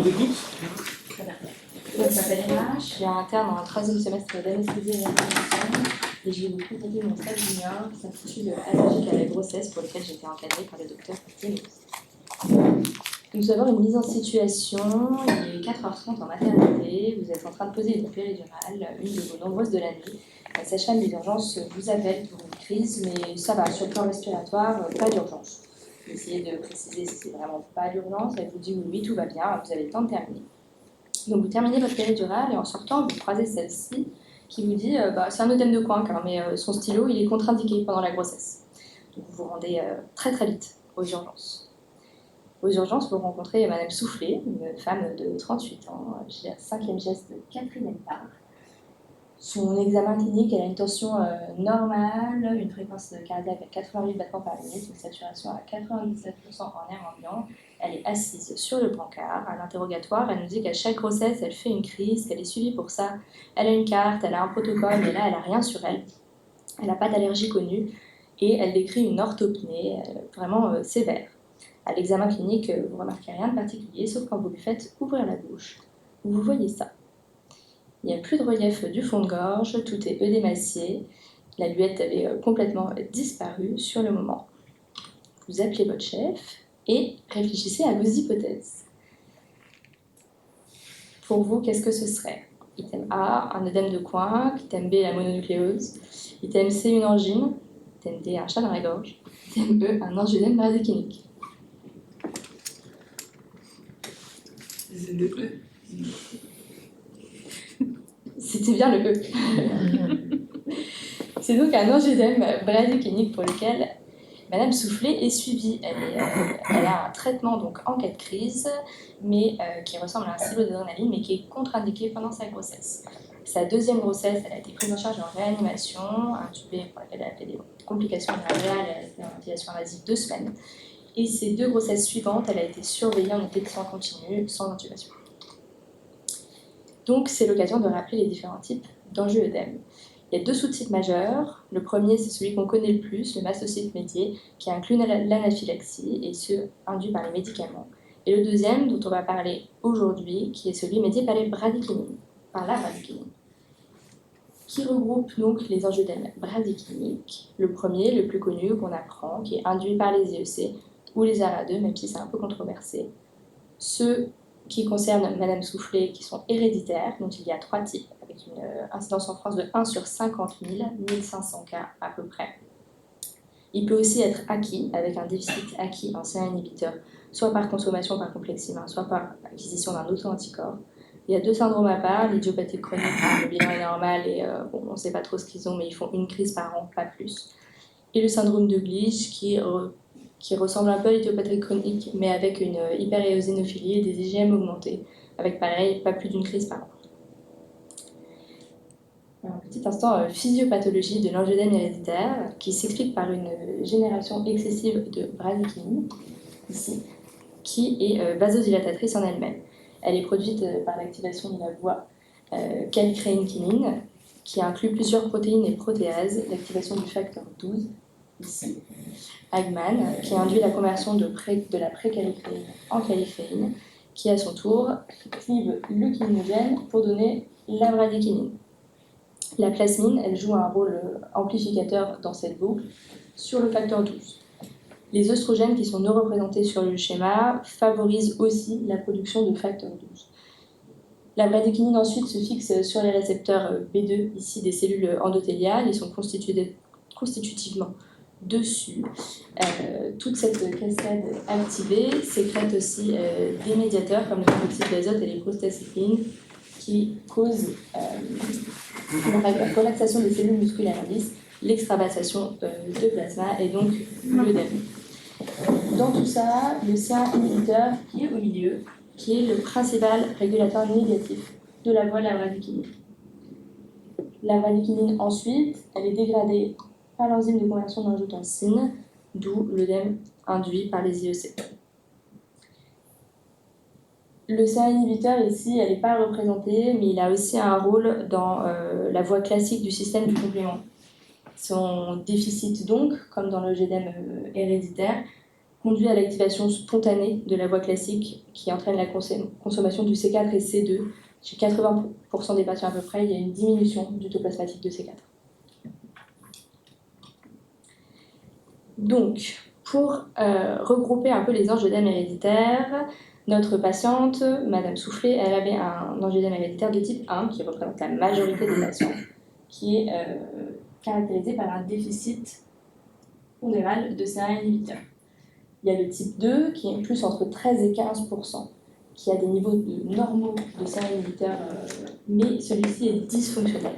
vous écoute. Très bien. Je m'appelle Emma, je suis interne en 3e semestre d'anesthésie et réanimation et je vais vous présenter mon stage junior qui s'intitule Allergique à la grossesse pour lequel j'ai été encadrée par le docteur Thierry. Donc, nous avons une mise en situation, il est 4h30 en maternité, vous êtes en train de poser une péridurale, une de vos nombreuses de la nuit. La sage-femme des urgences vous appelle pour une crise, mais ça va, sur le plan respiratoire, pas d'urgence. Essayez de préciser si c'est vraiment pas d'urgence, elle vous dit oui, tout va bien, vous avez le temps de terminer. Donc vous terminez votre péridurale et en sortant, vous croisez celle-ci qui vous dit c'est un œdème de Coinck, mais son stylo il est contre-indiqué pendant la grossesse. Donc vous vous rendez très très vite aux urgences. Aux urgences, vous rencontrez Madame Soufflé, une femme de 38 ans, j'ai la 5e geste de 4e part. Son examen clinique, elle a une tension normale, une fréquence cardiaque à 88 battements par minute, une saturation à 97% en air ambiant. Elle est assise sur le brancard. À l'interrogatoire, elle nous dit qu'à chaque grossesse, elle fait une crise, qu'elle est suivie pour ça. Elle a une carte, elle a un protocole, mais là, elle n'a rien sur elle. Elle n'a pas d'allergie connue et elle décrit une orthopnée vraiment sévère. À l'examen clinique, vous ne remarquez rien de particulier, sauf quand vous lui faites ouvrir la bouche. Vous voyez ça. Il n'y a plus de relief du fond de gorge, tout est œdémacié. La luette avait complètement disparu sur le moment. Vous appelez votre chef et réfléchissez à vos hypothèses. Pour vous, qu'est-ce que ce serait? Item A, un œdème de Coinck. Item B, la mononucléose. Item C, une angine. Item D, un chat dans la gorge. Item E, un angioedème bradykinique. C'est le E. C'était bien le E. C'est donc un angioedème bradykinique pour lequel Madame Soufflé est suivie. Elle a un traitement donc en cas de crise, mais qui ressemble à un silo d'adrénaline, mais qui est contre-indiqué pendant sa grossesse. Sa 2e grossesse, elle a été prise en charge en réanimation, intubée pour laquelle elle a fait des complications rénales, elle a été en ventilation invasive 2 semaines. Et ses 2 grossesses suivantes, elle a été surveillée en unité de soins continus, sans intubation. Donc, c'est l'occasion de rappeler les différents types d'angioëdème. Il y a 2 sous-types majeurs. Le premier, c'est celui qu'on connaît le plus, le mastocyte médié, qui inclut l'anaphylaxie, et ce, induit par les médicaments. Et le deuxième, dont on va parler aujourd'hui, qui est celui médié par la bradykinin, qui regroupe donc les angioëdèmes bradykiniques. Le premier, le plus connu, qu'on apprend, qui est induit par les IEC, ou les ARA2, même si c'est un peu controversé. Ceux qui concernent Madame Soufflé, qui sont héréditaires, dont il y a 3 types, avec une incidence en France de 1 sur 50 000, 1500 cas à peu près. Il peut aussi être acquis, avec un déficit acquis en CA inhibiteur, soit par consommation par complexe humain, soit par acquisition d'un auto-anticorps. Il y a 2 syndromes à part, l'idiopathie chronique, le bilan est normal et on ne sait pas trop ce qu'ils ont, mais ils font une crise par an, pas plus. Et le syndrome de Glich, qui ressemble un peu à l'idiopathie chronique, mais avec une hyperéosinophilie et des IgM augmentés, avec pareil, pas plus d'une crise par an. Un petit instant physiopathologie de l'angioëdème héréditaire, qui s'explique par une génération excessive de bradykinine, ici, qui est vasodilatatrice en elle-même. Elle est produite par l'activation de la voie calcréine-kinine, qui inclut plusieurs protéines et protéases, l'activation du facteur 12, ici, Hagman, qui induit la conversion de la précalicréine en calicréine, qui à son tour clive le kininogen pour donner la bradykinine. La plasmine, elle joue un rôle amplificateur dans cette boucle sur le facteur 12. Les œstrogènes qui sont non représentés sur le schéma favorisent aussi la production de facteur 12. La bradykinine ensuite se fixe sur les récepteurs B2, ici des cellules endothéliales, ils sont constitutivement dessus. Toute cette cascade activée sécrète aussi des médiateurs comme le peroxyde d'azote et les prostacylines qui causent la relaxation des cellules musculaires lisses, l'extravasation de plasma et donc l'œdème. Dans tout ça, le CA inhibiteur qui est au milieu, qui est le principal régulateur négatif de la voie de la bradykinine. La bradykinine ensuite, elle est dégradée par l'enzyme de conversion d'angiotensine, d'où l'œdème induit par les IEC. Le CA inhibiteur ici, elle n'est pas représentée, mais il a aussi un rôle dans la voie classique du système du complément. Son déficit donc, comme dans l'angioëdème héréditaire, conduit à l'activation spontanée de la voie classique qui entraîne la consommation du C4 et C2. Chez 80% des patients à peu près, il y a une diminution du taux plasmatique de C4. Donc, pour regrouper un peu les angioedèmes héréditaires, notre patiente, Madame Soufflet, elle avait un angioedème héréditaire de type 1 qui représente la majorité des patients, qui est caractérisé par un déficit pondéral de CA inhibiteur. Il y a le type 2 qui est plus entre 13 et 15%, qui a des niveaux normaux de CA inhibiteur, mais celui-ci est dysfonctionnel.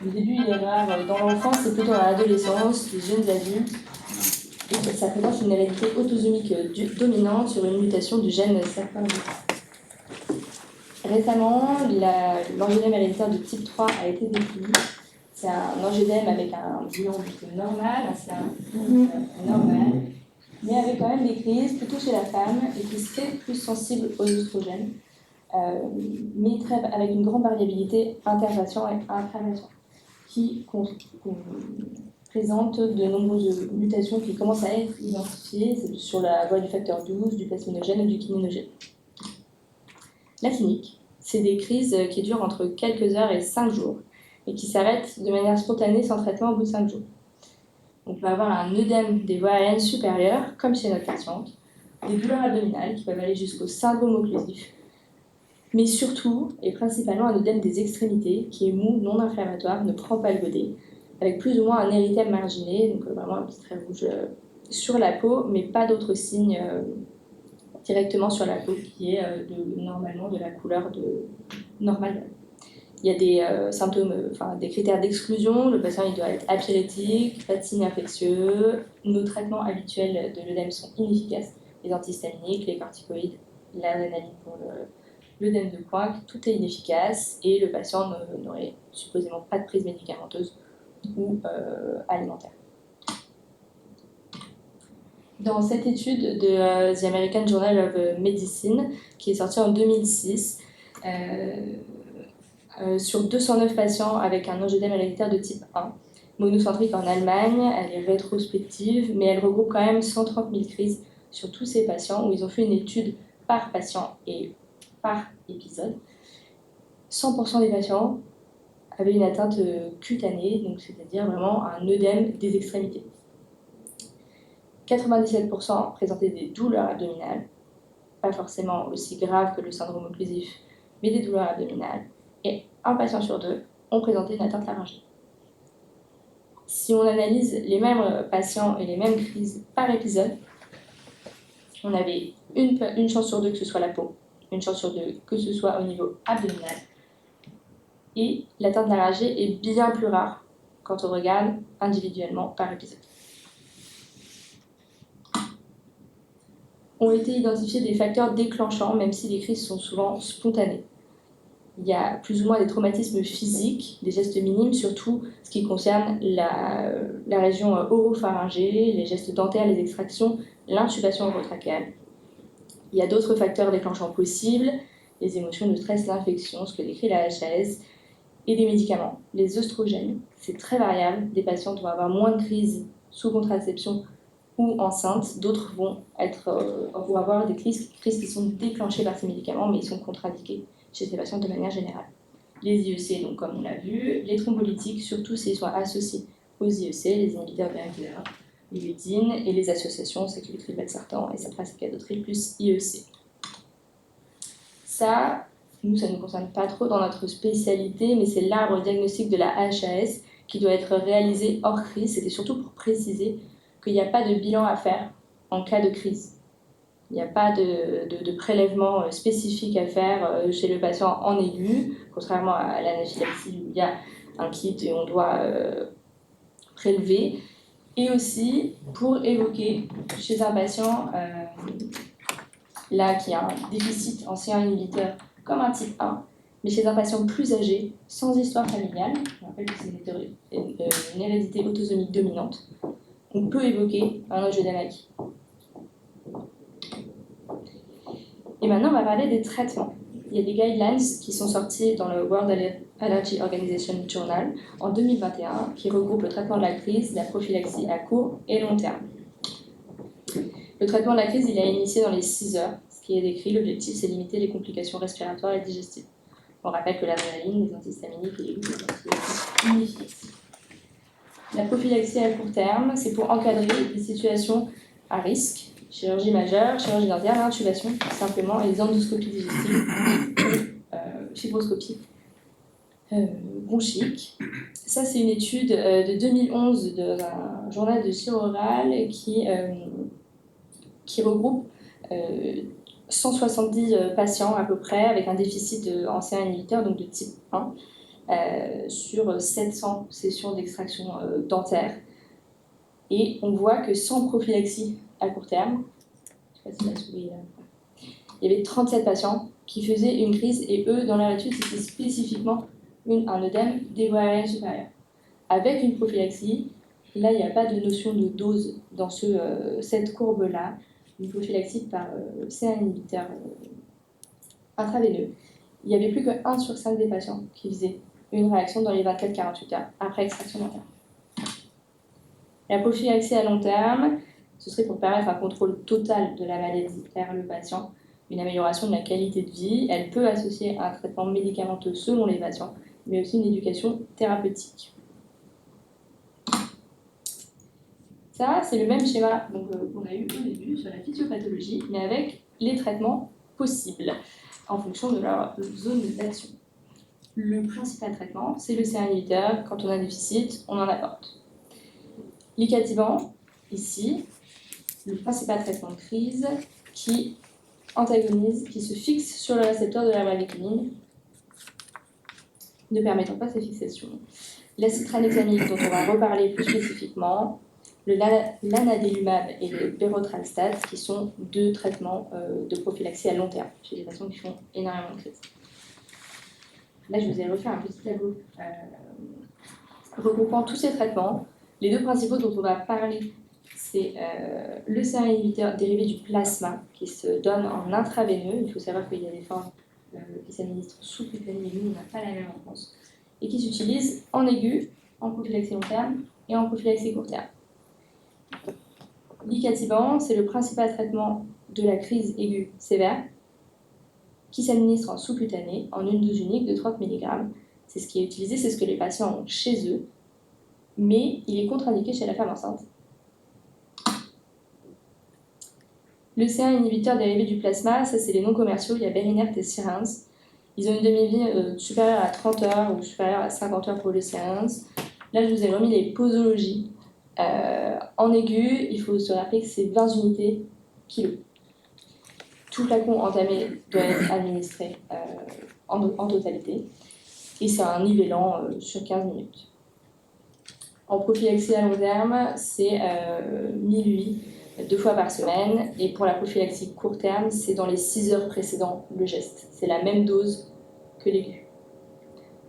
Au début, il est rare dans l'enfance, c'est plutôt dans l'adolescence, les jeunes adultes. Et ça présente une hérédité autosomique dominante sur une mutation du gène SERPIN2. Récemment, l'angioedème héréditaire de type 3 a été décrit. C'est un angioedème avec un bilan plutôt normal, c'est un normal, mais avec quand même des crises plutôt chez la femme et qui serait plus sensible aux oestrogènes, mais avec une grande variabilité interpatient et intrapatient, qui présente de nombreuses mutations qui commencent à être identifiées sur la voie du facteur 12, du plasminogène et du kininogène. La clinique, c'est des crises qui durent entre quelques heures et 5 jours et qui s'arrêtent de manière spontanée sans traitement au bout de 5 jours. On peut avoir un œdème des voies aériennes supérieures, comme chez notre patiente, des douleurs abdominales qui peuvent aller jusqu'au syndrome occlusif, mais surtout et principalement un œdème des extrémités qui est mou, non inflammatoire, ne prend pas le godet, avec plus ou moins un érythème marginé, donc vraiment un petit trait rouge sur la peau, mais pas d'autres signes directement sur la peau qui est normalement de la couleur normale. Il y a des symptômes, des critères d'exclusion. Le patient il doit être apyrétique, pas de signes infectieux. Nos traitements habituels de l'œdème sont inefficaces. Les antihistaminiques, les corticoïdes, l'adrénaline pour l'œdème de Coinck, tout est inefficace et le patient n'aurait supposément pas de prise médicamenteuse ou alimentaire. Dans cette étude de The American Journal of Medicine, qui est sortie en 2006, sur 209 patients avec un angioedème héréditaire de type 1, monocentrique en Allemagne, elle est rétrospective, mais elle regroupe quand même 130 000 crises sur tous ces patients, où ils ont fait une étude par patient et par épisode. 100% des patients avaient une atteinte cutanée, donc c'est-à-dire vraiment un œdème des extrémités. 97% présentaient des douleurs abdominales, pas forcément aussi graves que le syndrome occlusif, mais des douleurs abdominales. Et un patient sur deux ont présenté une atteinte laryngée. Si on analyse les mêmes patients et les mêmes crises par épisode, on avait une chance sur deux que ce soit la peau, une chance sur deux que ce soit au niveau abdominal. Et l'atteinte laryngée est bien plus rare quand on regarde individuellement par épisode. Ont été identifiés des facteurs déclenchants, même si les crises sont souvent spontanées. Il y a plus ou moins des traumatismes physiques, des gestes minimes, surtout ce qui concerne la région oropharyngée, les gestes dentaires, les extractions, l'intubation orotrachéale. Il y a d'autres facteurs déclenchants possibles, les émotions, le stress, l'infection, ce que décrit la HAS, et des médicaments. Les œstrogènes, c'est très variable. Des patients vont avoir moins de crises sous contraception ou enceintes, d'autres vont avoir des crises qui sont déclenchées par ces médicaments, mais ils sont contre-indiqués chez ces patients de manière générale. Les IEC, donc comme on l'a vu, les thrombolytiques, surtout s'ils sont associés aux IEC, les inhibiteurs bêta-1, les lutines, et les associations, sacubitril, valsartan et satracécadotril plus IEC. Ça ne nous concerne pas trop dans notre spécialité, mais c'est l'arbre diagnostique de la HAS qui doit être réalisé hors crise. C'était surtout pour préciser qu'il n'y a pas de bilan à faire en cas de crise. Il n'y a pas de prélèvement spécifique à faire chez le patient en aigu, contrairement à l'anaphylaxie où il y a un kit et on doit prélever. Et aussi pour évoquer chez un patient là qui a un déficit en CA inhibiteur comme un type 1, mais chez un patient plus âgé, sans histoire familiale, je rappelle que c'est une hérédité autosomique dominante, on peut évoquer un angioedème acquis. Et maintenant, on va parler des traitements. Il y a des guidelines qui sont sortis dans le World Allergy Organization Journal en 2021 qui regroupent le traitement de la crise, la prophylaxie à court et long terme. Le traitement de la crise, il est initié dans les 6 heures. Ce qui est décrit, l'objectif, c'est limiter les complications respiratoires et digestives. On rappelle que l'adrénaline, les antihistaminiques et les glucocorticoïdes sont inefficaces. La prophylaxie à court terme, c'est pour encadrer des situations à risque, chirurgie majeure, chirurgie interne, intubation, simplement, et les endoscopies digestives, fibroscopie bronchique. Ça, c'est une étude de 2011 d'un journal de chirurgie orale qui regroupe 170 patients à peu près avec un déficit en CA inhibiteur, donc de type 1, sur 700 sessions d'extraction dentaire. Et on voit que sans prophylaxie à court terme, je ne sais pas si la souris il y avait 37 patients qui faisaient une crise et eux, dans leur étude, c'était spécifiquement un œdème des voies aériennes supérieures. Avec une prophylaxie, là, il n'y a pas de notion de dose dans cette courbe-là. Une prophylaxie par CA inhibiteur intraveineux. Il n'y avait plus que 1 sur 5 des patients qui faisaient une réaction dans les 24-48 heures après extraction dentaire. La prophylaxie à long terme, ce serait pour permettre un contrôle total de la maladie vers le patient, une amélioration de la qualité de vie. Elle peut associer un traitement médicamenteux selon les patients, mais aussi une éducation thérapeutique. Ça, c'est le même schéma qu'on a eu au début sur la physiopathologie, mais avec les traitements possibles en fonction de leur zone d'action. Le principal traitement, c'est le CA inhibiteur. Quand on a un déficit, on en apporte. L'icatibant, ici, le principal traitement de crise qui antagonise, qui se fixe sur le récepteur de la valéquinine, ne permettant pas sa fixation. L'acitranexamide, dont on va reparler plus spécifiquement, le lanadelumab et le berotralstat, qui sont 2 traitements de prophylaxie à long terme chez les patients qui font énormément de crises. Là, je vous ai refait un petit tableau regroupant tous ces traitements. Les 2 principaux dont on va parler, c'est le CA inhibiteur dérivé du plasma qui se donne en intraveineux. Il faut savoir qu'il y a des formes qui s'administrent sous-cutanées, mais nous, on n'a pas la même en France, et qui s'utilisent en aigu, en prophylaxie long terme et en prophylaxie court terme. L'icatibant, c'est le principal traitement de la crise aiguë sévère qui s'administre en sous-cutané en une dose unique de 30 mg. C'est ce qui est utilisé, c'est ce que les patients ont chez eux, mais il est contre-indiqué chez la femme enceinte. Le CA inhibiteur dérivé du plasma, ça c'est les non commerciaux, il y a Berinert et Sirens. Ils ont une demi-vie supérieure à 30 heures ou supérieure à 50 heures pour le Sirens. Là, je vous ai remis les posologies. En aigu, il faut se rappeler que c'est 20 unités kilo. Tout flacon entamé doit être administré en totalité. Et c'est un nivellant sur 15 minutes. En prophylaxie à long terme, c'est 1008, 2 fois par semaine. Et pour la prophylaxie court terme, c'est dans les 6 heures précédant le geste. C'est la même dose que l'aigu.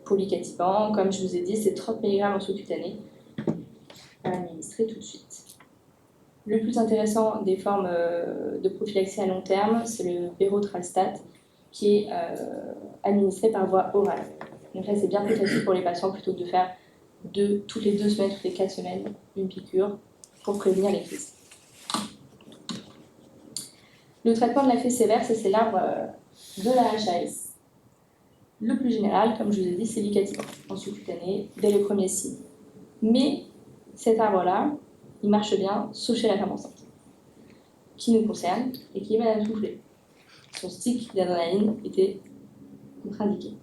Pour l'icatibant, comme je vous ai dit, c'est 30 mg en sous-cutané à administrer tout de suite. Le plus intéressant des formes de prophylaxie à long terme, c'est le berotralstat qui est administré par voie orale. Donc là, c'est bien plus facile pour les patients plutôt que de faire toutes les 2 semaines, toutes les 4 semaines, une piqûre pour prévenir les crises. Le traitement de la crise sévère, c'est l'arbre de la HAS. Le plus général, comme je vous ai dit, c'est l'icatibant en sous-cutané dès les premiers signes. Mais cet arbre-là, il marche bien, sauf chez la femme enceinte, qui nous concerne et qui est Madame Soufflé. Son stick d'adrénaline était contre-indiqué.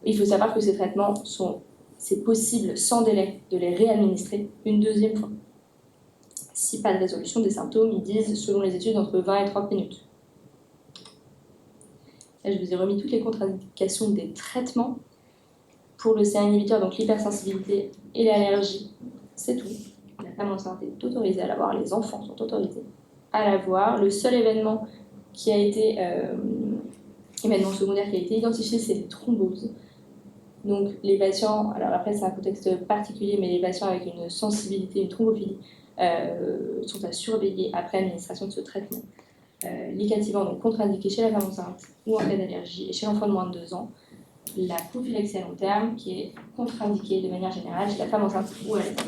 Il faut savoir que ces traitements c'est possible sans délai de les réadministrer une 2e fois. Si pas de résolution des symptômes, ils disent, selon les études, entre 20 et 30 minutes. Là, je vous ai remis toutes les contre-indications des traitements. Pour le CA inhibiteur, donc l'hypersensibilité et l'allergie, c'est tout. La femme enceinte est autorisée à l'avoir, les enfants sont autorisés à l'avoir. Le seul événement qui a été événement secondaire qui a été identifié, c'est les thromboses. Donc les patients, alors après c'est un contexte particulier, mais les patients avec une sensibilité, une thrombophilie, sont à surveiller après administration de ce traitement. L'icatibant, donc contre-indiqué chez la femme enceinte ou en cas d'allergie, et chez l'enfant de moins de 2 ans. La prophylaxie à long terme, qui est contre-indiquée de manière générale chez la femme enceinte ou à l'aidant.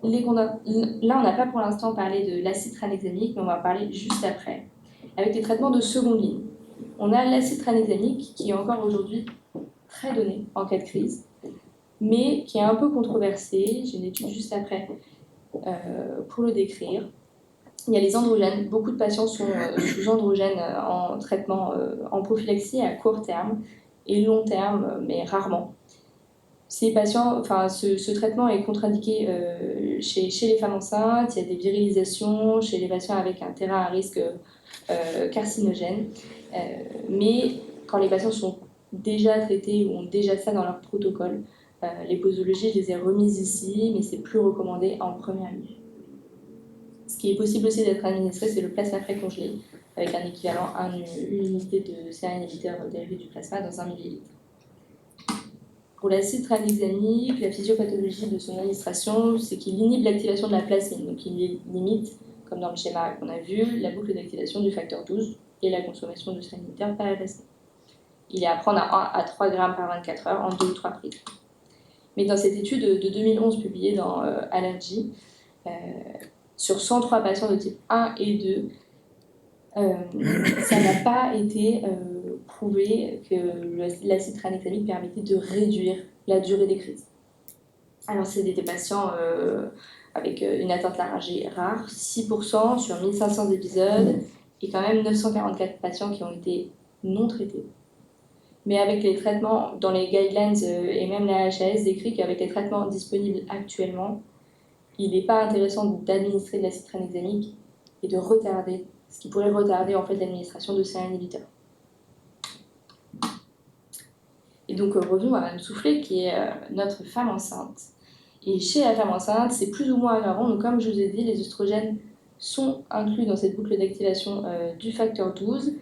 Là, on n'a pas pour l'instant parlé de l'acide tranexamique, mais on va en parler juste après. Avec les traitements de seconde ligne, on a l'acide tranexamique qui est encore aujourd'hui très donné en cas de crise, mais qui est un peu controversé. J'ai une étude juste après pour le décrire. Il y a les androgènes. Beaucoup de patients sont sous androgènes en traitement en prophylaxie à court terme et long terme, mais rarement. Ces patients, ce traitement est contre-indiqué chez les femmes enceintes. Il y a des virilisations chez les patients avec un terrain à risque carcinogène. Mais quand les patients sont déjà traités ou ont déjà ça dans leur protocole, les posologies, je les ai remises ici, mais c'est plus recommandé en première ligne. Ce qui est possible aussi d'être administré, c'est le plasma frais congelé, avec un équivalent à une unité de CA inhibiteur dérivé du plasma dans 1 ml. Pour l'acide tranexamique, la physiopathologie de son administration, c'est qu'il inhibe l'activation de la plasmine, donc il limite, comme dans le schéma qu'on a vu, la boucle d'activation du facteur 12 et la consommation de CA inhibiteur par la plasmine. Il est à prendre à 1 à 3 grammes par 24 heures en 2 ou 3 prises. Mais dans cette étude de 2011 publiée dans Allergy, sur 103 patients de type 1 et 2, ça n'a pas été prouvé que l'acide tranexamique permettait de réduire la durée des crises. Alors, c'est des patients avec une atteinte laryngée rare, 6% sur 1500 épisodes, et quand même 944 patients qui ont été non traités. Mais avec les traitements, dans les guidelines et même la HAS décrit qu'avec les traitements disponibles actuellement, il n'est pas intéressant d'administrer de l'acide tranexamique et de retarder, ce qui pourrait retarder en fait l'administration de ces inhibiteurs. Et donc revenons à Madame Soufflet, qui est notre femme enceinte. Et chez la femme enceinte, c'est plus ou moins aggravant. Donc comme je vous ai dit, les œstrogènes sont inclus dans cette boucle d'activation du facteur 12,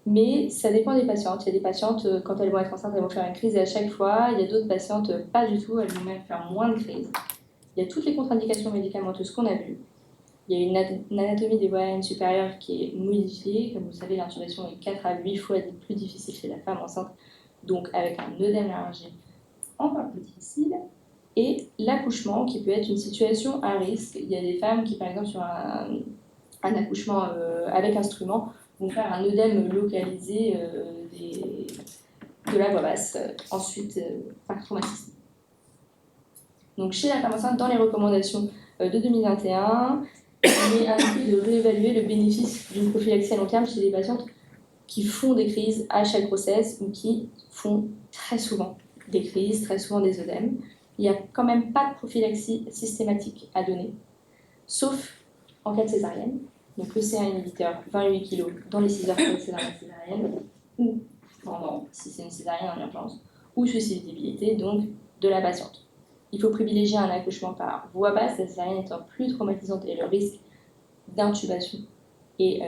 mais ça dépend des patientes. Il y a des patientes, quand elles vont être enceintes, elles vont faire une crise à chaque fois. Il y a d'autres patientes, pas du tout, elles vont même faire moins de crises. Il y a toutes les contre-indications médicamenteuses qu'on a vues. Il y a une anatomie des voies aériennes supérieures qui est modifiée. Comme vous savez, l'intubation est 4 à 8 fois plus difficile chez la femme enceinte, donc avec un œdème laryngé encore plus difficile. Et l'accouchement, qui peut être une situation à risque. Il y a des femmes qui, par exemple, sur un accouchement avec instrument, vont faire un œdème localisé de la voie basse, ensuite par traumatisme. Donc chez la femme enceinte, dans les recommandations de 2021, il est indiqué de réévaluer le bénéfice d'une prophylaxie à long terme chez les patientes qui font des crises à chaque grossesse ou qui font très souvent des crises, très souvent des œdèmes. Il n'y a quand même pas de prophylaxie systématique à donner, sauf en cas de césarienne. Donc le CA inhibiteur, 28 kg dans les 6 heures précédant la césarienne, ou pendant, si c'est une césarienne en urgence, ou susceptibilité donc de la patiente. Il faut privilégier un accouchement par voie basse, la césarienne étant plus traumatisante et le risque d'intubation est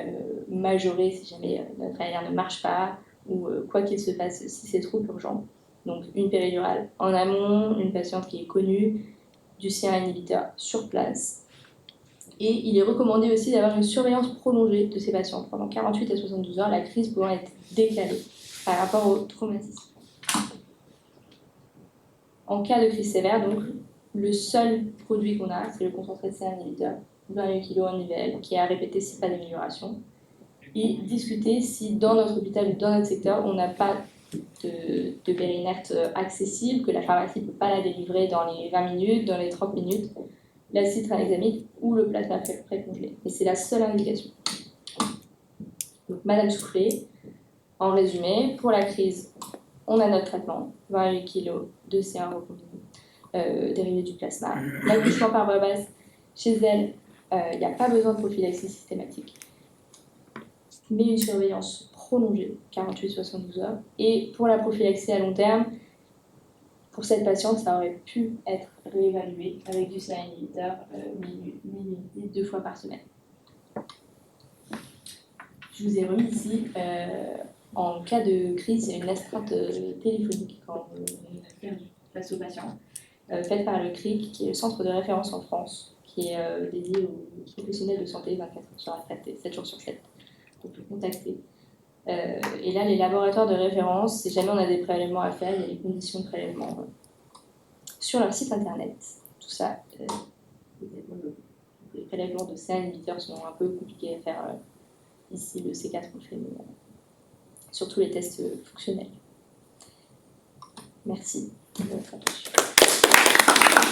majoré si jamais notre AR ne marche pas ou quoi qu'il se passe si c'est trop urgent. Donc une péridurale en amont, une patiente qui est connue, du CA inhibiteur sur place. Et il est recommandé aussi d'avoir une surveillance prolongée de ces patientes pendant 48 à 72 heures, la crise pouvant être décalée par rapport au traumatisme. En cas de crise sévère, donc, le seul produit qu'on a, c'est le concentré de CA inhibiteur, 28 kg en IVL, qui est à répéter si pas d'amélioration. Et discuter si dans notre hôpital ou dans notre secteur, on n'a pas de périnerte accessible, que la pharmacie ne peut pas la délivrer dans les 20 minutes, dans les 30 minutes, l'acide tranexamique ou le plasma précongelé. Et c'est la seule indication. Donc, Madame Soufflet, en résumé, pour la crise, on a notre traitement, 28 kg de CA recombiné, dérivé du plasma. L'accouchement par voie basse, chez elle, il n'y a pas besoin de prophylaxie systématique, mais une surveillance prolongée, 48-72 heures. Et pour la prophylaxie à long terme, pour cette patiente, ça aurait pu être réévalué avec du CA inhibiteur, 1000 unités 2 fois par semaine. Je vous ai remis ici, en cas de crise, il y a une astreinte téléphonique quand on a perdu face aux patients, faite par le CRIC, qui est le centre de référence en France, qui est dédié aux professionnels de santé 24 heures sur 24, 7 jours sur 7. On peut contacter. Et là, les laboratoires de référence, si jamais on a des prélèvements à faire, il y a les conditions de prélèvement sur leur site internet. Tout ça Les prélèvements de C1 inhibiteurs sont un peu compliqués à faire ici, le C4 on le fait, mais surtout les tests fonctionnels. Merci de votre attention.